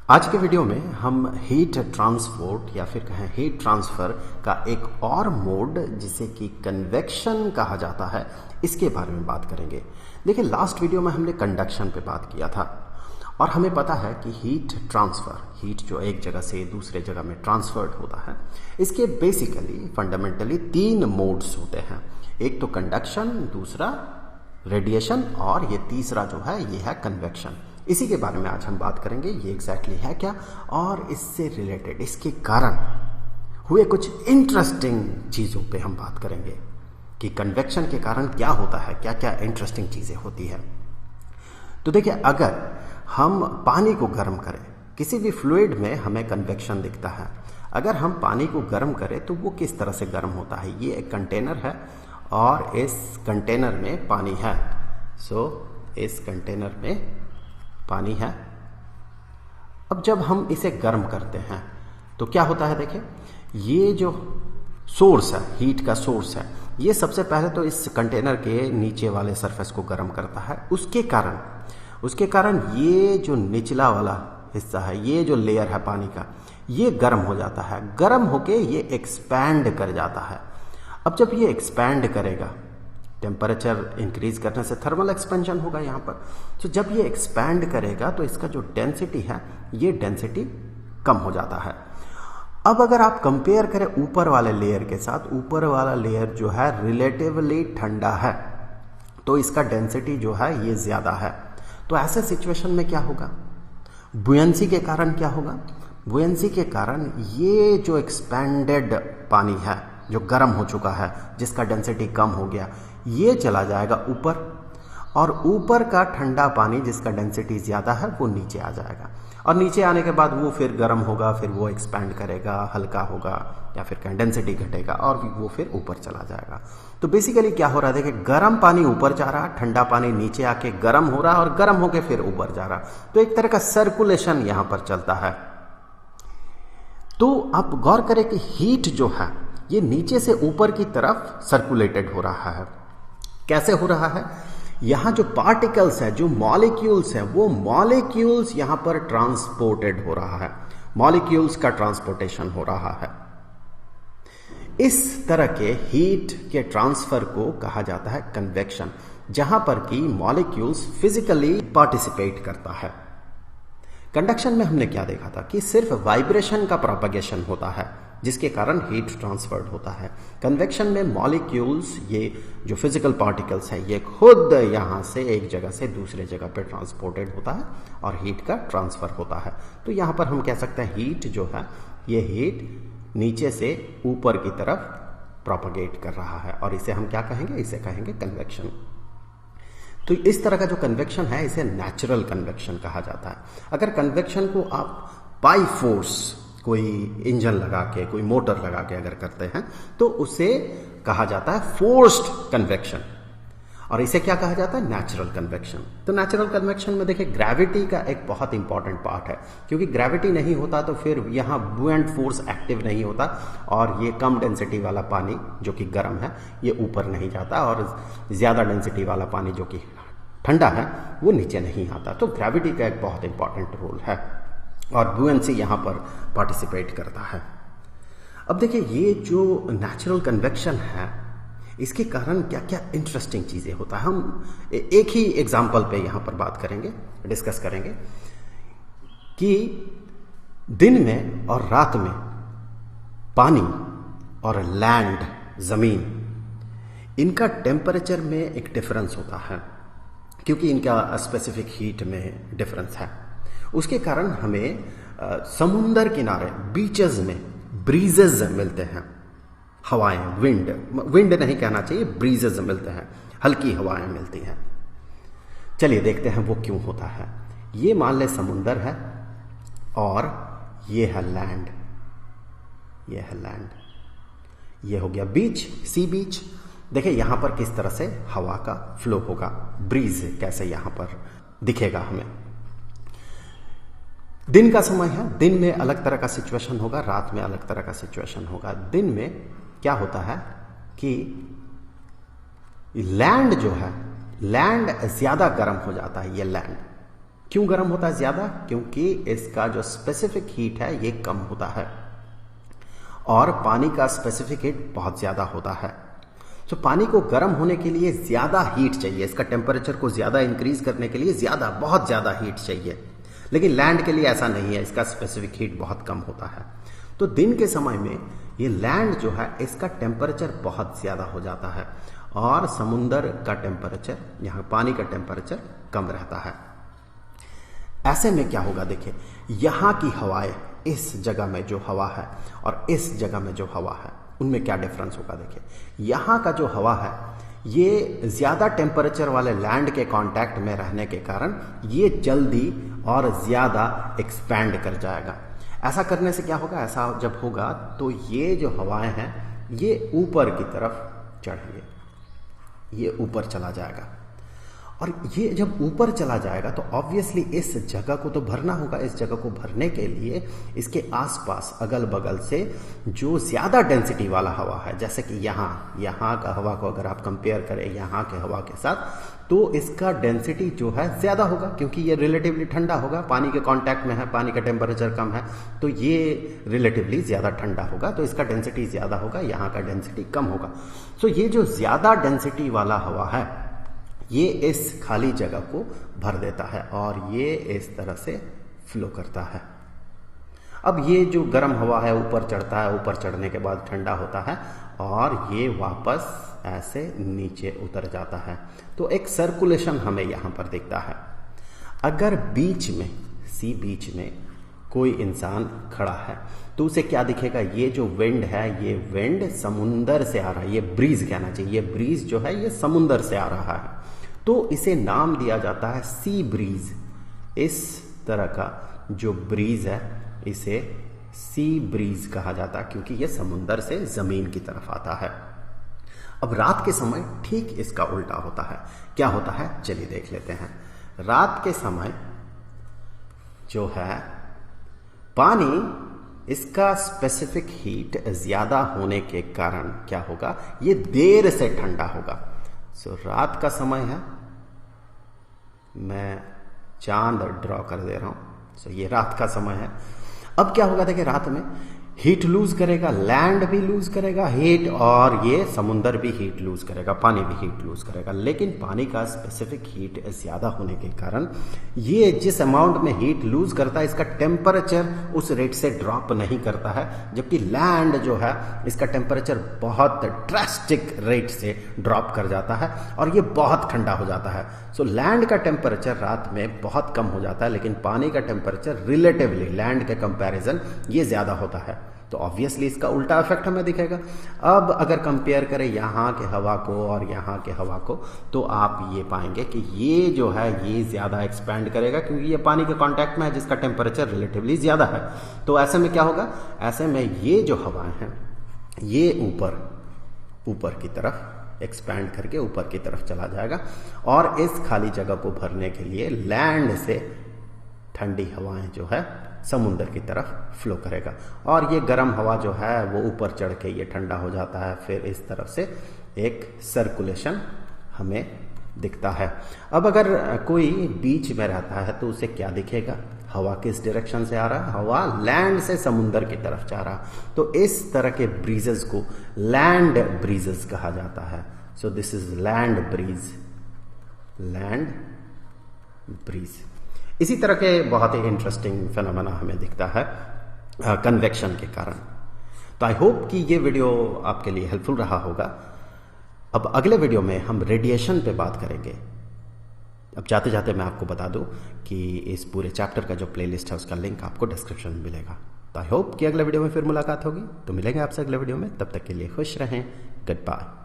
आज के वीडियो में हम हीट ट्रांसपोर्ट या फिर कहें हीट ट्रांसफर का एक और मोड जिसे कि कन्वेक्शन कहा जाता है, इसके बारे में बात करेंगे। देखिए, लास्ट वीडियो में हमने कंडक्शन पे बात किया था और हमें पता है कि हीट ट्रांसफर, हीट जो एक जगह से दूसरे जगह में ट्रांसफर्ड होता है, इसके बेसिकली फंडामेंटली 3 मोड्स होते हैं। एक तो कंडक्शन, दूसरा रेडिएशन और ये तीसरा जो है ये है कन्वेक्शन। इसी के बारे में आज हम बात करेंगे। ये एग्जैक्टली है क्या और इससे रिलेटेड, इसके कारण हुए कुछ इंटरेस्टिंग चीज़ों पे हम बात करेंगे कि कन्वेक्शन के कारण क्या होता है, क्या क्या इंटरेस्टिंग चीज़ें होती है। तो देखिए, अगर हम पानी को गर्म करें, किसी भी फ्लूइड में हमें कन्वेक्शन दिखता है। अगर हम पानी को गर्म करें तो वो किस तरह से गर्म होता है। ये एक कंटेनर है और इस कंटेनर में पानी है। इस कंटेनर में पानी है। अब जब हम इसे गर्म करते हैं तो क्या होता है, देखिए, ये जो सोर्स है, हीट का सोर्स है, ये सबसे पहले तो इस कंटेनर के नीचे वाले सरफेस को गर्म करता है। उसके कारण ये जो निचला वाला हिस्सा है, ये जो लेयर है पानी का, ये गर्म हो जाता है। गर्म होके ये एक्सपैंड कर जाता है। अब जब ये एक्सपैंड करेगा, टेम्परेचर इंक्रीज करने से थर्मल एक्सपेंशन होगा यहाँ पर। तो जब ये एक्सपैंड करेगा तो इसका जो डेंसिटी है, ये डेंसिटी कम हो जाता है। अब अगर आप कंपेयर करें ऊपर वाले लेयर के साथ, ऊपर वाला लेयर जो है रिलेटिवली ठंडा है, तो इसका डेंसिटी जो है ये ज्यादा है। तो ऐसे सिचुएशन में क्या होगा, बुयंसी के कारण क्या होगा, बुयंसी के कारण ये जो एक्सपैंडेड पानी है, जो गर्म हो चुका है, जिसका डेंसिटी कम हो गया, ये चला जाएगा ऊपर, और ऊपर का ठंडा पानी जिसका डेंसिटी ज्यादा है वो नीचे आ जाएगा। और नीचे आने के बाद वो फिर गर्म होगा, फिर वो एक्सपैंड करेगा, हल्का होगा या फिर कहीं डेंसिटी घटेगा और वो फिर ऊपर चला जाएगा। तो बेसिकली क्या हो रहा है, देखिए, गर्म पानी ऊपर जा रहा है, ठंडा पानी नीचे आके गर्म हो रहा है और गर्म होके फिर ऊपर जा रहा है। तो एक तरह का सर्कुलेशन यहां पर चलता है। तो आप गौर करें कि हीट जो है ये नीचे से ऊपर की तरफ सर्कुलेटेड हो रहा है। कैसे हो रहा है, यहां जो पार्टिकल्स है, जो मॉलिक्यूल्स है, वो मॉलिक्यूल्स यहां पर ट्रांसपोर्टेड हो रहा है, मॉलिक्यूल्स का ट्रांसपोर्टेशन हो रहा है। इस तरह के हीट के ट्रांसफर को कहा जाता है कन्वेक्शन, जहां पर कि मॉलिक्यूल्स फिजिकली पार्टिसिपेट करता है। कंडक्शन में हमने क्या देखा था कि सिर्फ वाइब्रेशन का प्रोपगेशन होता है जिसके कारण हीट ट्रांसफर्ड होता है। कन्वेक्शन में मॉलिक्यूल्स, ये जो फिजिकल पार्टिकल्स है, ये खुद यहां से एक जगह से दूसरे जगह पे ट्रांसपोर्टेड होता है और हीट का ट्रांसफर होता है। तो यहां पर हम कह सकते हैं हीट जो है, ये हीट नीचे से ऊपर की तरफ प्रोपगेट कर रहा है और इसे हम क्या कहेंगे, इसे कहेंगे कन्वेक्शन। तो इस तरह का जो कन्वेक्शन है, इसे नेचुरल कन्वेक्शन कहा जाता है। अगर कन्वेक्शन को आप बाय फोर्स, कोई इंजन लगा के, कोई मोटर लगा के अगर करते हैं तो उसे कहा जाता है फोर्स्ड कन्वेक्शन, और इसे क्या कहा जाता है, नेचुरल कन्वेक्शन। तो नेचुरल कन्वेक्शन में देखिए, ग्रेविटी का एक बहुत इंपॉर्टेंट पार्ट है, क्योंकि ग्रेविटी नहीं होता तो फिर यहां बुएंट फोर्स एक्टिव नहीं होता और ये कम डेंसिटी वाला पानी जो कि गर्म है, ये ऊपर नहीं जाता, और ज्यादा डेंसिटी वाला पानी जो कि ठंडा है वो नीचे नहीं आता। तो ग्रेविटी का एक बहुत इंपॉर्टेंट रोल है और बुएंसी यहां पर पार्टिसिपेट करता है। अब देखिए, ये जो नेचुरल कन्वेक्शन है, इसके कारण क्या क्या इंटरेस्टिंग चीजें होता है। हम एक ही एग्जांपल पे यहां पर बात करेंगे, डिस्कस करेंगे कि दिन में और रात में पानी और लैंड, जमीन, इनका टेम्परेचर में एक डिफरेंस होता है, क्योंकि इनका स्पेसिफिक हीट में डिफरेंस है। उसके कारण हमें समुंदर किनारे, बीचेस में ब्रीजेस मिलते हैं, हवाएं, विंड नहीं कहना चाहिए, ब्रीजेस मिलते हैं, हल्की हवाएं मिलती हैं। चलिए देखते हैं वो क्यों होता है। ये मान ले समुंदर है और ये है लैंड, ये है लैंड, ये हो गया बीच, सी बीच। देखिए यहां पर किस तरह से हवा का फ्लो होगा, ब्रीज कैसे यहां पर दिखेगा हमें। दिन का समय है, दिन में अलग तरह का सिचुएशन होगा, रात में अलग तरह का सिचुएशन होगा। दिन में क्या होता है कि लैंड जो है, लैंड ज्यादा गर्म हो जाता है। ये लैंड क्यों गर्म होता है ज्यादा? क्योंकि इसका जो स्पेसिफिक हीट है ये कम होता है और पानी का स्पेसिफिक हीट बहुत ज्यादा होता है। तो पानी को गर्म होने के लिए ज्यादा हीट चाहिए, इसका टेम्परेचर को ज्यादा इंक्रीज करने के लिए बहुत ज्यादा हीट चाहिए। लेकिन लैंड के लिए ऐसा नहीं है, इसका स्पेसिफिक हीट बहुत कम होता है। तो दिन के समय में ये लैंड जो है इसका टेम्परेचर बहुत ज्यादा हो जाता है और समुद्र का टेम्परेचर, यहां पानी का टेम्परेचर कम रहता है। ऐसे में क्या होगा, देखिए यहां की हवाएं, इस जगह में जो हवा है और इस जगह में जो हवा है उनमें क्या डिफरेंस होगा। देखिए यहां का जो हवा है ये ज्यादा टेम्परेचर वाले लैंड के कांटेक्ट में रहने के कारण ये जल्दी और ज्यादा एक्सपैंड कर जाएगा। ऐसा करने से क्या होगा, ऐसा जब होगा तो ये जो हवाएं हैं ये ऊपर की तरफ चढ़ेंगे, ये ऊपर चला जाएगा और ये जब ऊपर चला जाएगा तो ऑब्वियसली इस जगह को तो भरना होगा। इस जगह को भरने के लिए इसके आसपास अगल बगल से जो ज्यादा डेंसिटी वाला हवा है, जैसे कि यहाँ का हवा को अगर आप कंपेयर करें यहाँ के हवा के साथ, तो इसका डेंसिटी जो है ज्यादा होगा क्योंकि ये रिलेटिवली ठंडा होगा, पानी के कांटेक्ट में है, पानी का टेम्परेचर कम है तो ये रिलेटिवली ज्यादा ठंडा होगा, तो इसका डेंसिटी ज्यादा होगा, यहाँ का डेंसिटी कम होगा। तो ये जो ज्यादा डेंसिटी वाला हवा है ये इस खाली जगह को भर देता है और ये इस तरह से फ्लो करता है। अब ये जो गर्म हवा है ऊपर चढ़ता है, ऊपर चढ़ने के बाद ठंडा होता है और ये वापस ऐसे नीचे उतर जाता है। तो एक सर्कुलेशन हमें यहां पर दिखता है। अगर बीच में, सी बीच में कोई इंसान खड़ा है तो उसे क्या दिखेगा, ये जो विंड है ये विंड समुंदर से आ रहा है, ये ब्रीज कहना चाहिए, ये ब्रीज जो है ये समुंदर से आ रहा है, तो इसे नाम दिया जाता है सी ब्रीज। इस तरह का जो ब्रीज है इसे सी ब्रीज कहा जाता है क्योंकि यह समुंदर से जमीन की तरफ आता है। अब रात के समय ठीक इसका उल्टा होता है। क्या होता है, चलिए देख लेते हैं। रात के समय जो है पानी, इसका स्पेसिफिक हीट ज्यादा होने के कारण क्या होगा, ये देर से ठंडा होगा। रात का समय है, मैं चांद ड्रॉ कर दे रहा हूं। ये रात का समय है। अब क्या होगा, देखिए रात में हीट लूज करेगा, लैंड भी लूज करेगा हीट और ये समुंदर भी हीट लूज करेगा, पानी भी हीट लूज करेगा। लेकिन पानी का स्पेसिफिक हीट ज्यादा होने के कारण ये जिस अमाउंट में हीट लूज करता है इसका टेम्परेचर उस रेट से ड्रॉप नहीं करता है, जबकि लैंड जो है इसका टेम्परेचर बहुत ड्रास्टिक रेट से ड्रॉप कर जाता है और ये बहुत ठंडा हो जाता है। सो लैंड का टेम्परेचर रात में बहुत कम हो जाता है लेकिन पानी का टेम्परेचर रिलेटिवली लैंड के कंपैरिजन ये ज्यादा होता है। तो ऑब्वियसली इसका उल्टा इफेक्ट हमें दिखेगा। अब अगर कंपेयर करें यहाँ के हवा को और यहाँ के हवा को तो आप ये पाएंगे कि ये जो है ये ज्यादा एक्सपैंड करेगा क्योंकि ये पानी के कांटेक्ट में है जिसका टेम्परेचर रिलेटिवली ज्यादा है। तो ऐसे में क्या होगा, ऐसे में ये जो हवाएं हैं ये ऊपर की तरफ एक्सपैंड करके ऊपर की तरफ चला जाएगा और इस खाली जगह को भरने के लिए लैंड से ठंडी हवाएं जो है समुद्र की तरफ फ्लो करेगा और ये गर्म हवा जो है वो ऊपर चढ़ के ये ठंडा हो जाता है। फिर इस तरफ से एक सर्कुलेशन हमें दिखता है। अब अगर कोई बीच में रहता है तो उसे क्या दिखेगा, हवा किस डायरेक्शन से आ रहा है, हवा लैंड से समुद्र की तरफ जा रहा है। तो इस तरह के ब्रीजेस को लैंड ब्रीजेस कहा जाता है। So this is land breeze. इसी तरह के बहुत ही इंटरेस्टिंग फिनोमेना हमें दिखता है कन्वेक्शन के कारण। तो आई होप कि ये वीडियो आपके लिए हेल्पफुल रहा होगा। अब अगले वीडियो में हम रेडिएशन पे बात करेंगे। अब जाते जाते मैं आपको बता दूं कि इस पूरे चैप्टर का जो प्लेलिस्ट है उसका लिंक आपको डिस्क्रिप्शन में मिलेगा। तो आई होप कि अगले वीडियो में फिर मुलाकात होगी। तो मिलेंगे आपसे अगले वीडियो में, तब तक के लिए खुश रहें। Good bye.